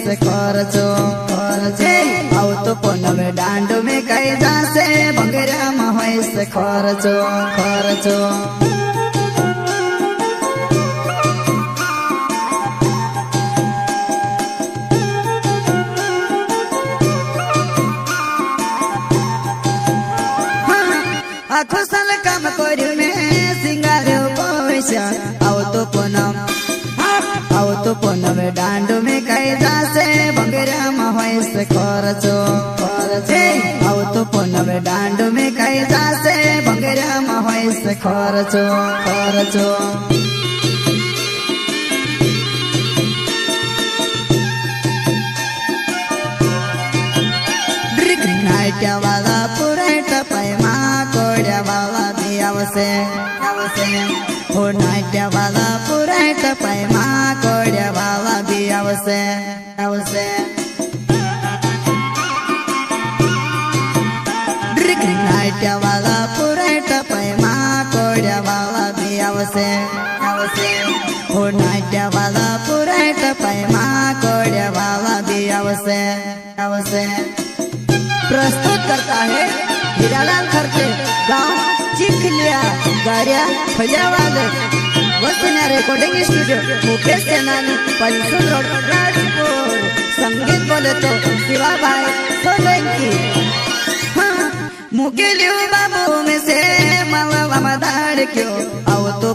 से खर्चो आओ तो पुनः डांड में कई जासे भंगरा में होय से खर्चो खुशल काम करू में सिंगार पैसा आओ तो पुनः डांड में कई जासे भंगरा में होय से खर्चो आओ तो पुनः डांड में कई जासे भंगरा में होय से खर्चो नाट्या वाला पुराट पैमा कोड्या वाला भी आवसे हो नाट्या वाला पुराट पैमा कोड्या वाला भी आवसे नाट्या वाला पुराट पैमा कोड्या वाला भी आवसे हो नाट्या वाला पुराट पैमा कोड्या वाला भी आवसे प्रस्तुत करता है हीरालाल खर्चे गांव चिखलिया गारिया फैजाबाद वसना रिकॉर्डिंग स्टूडियो मुकेश सेनानी पंचुल रोड राजपुर। संगीत बोले तो शिवा भाई सोलंकी। हाँ मुकेलियो बाबू में से मावा मदार क्यों आओ तो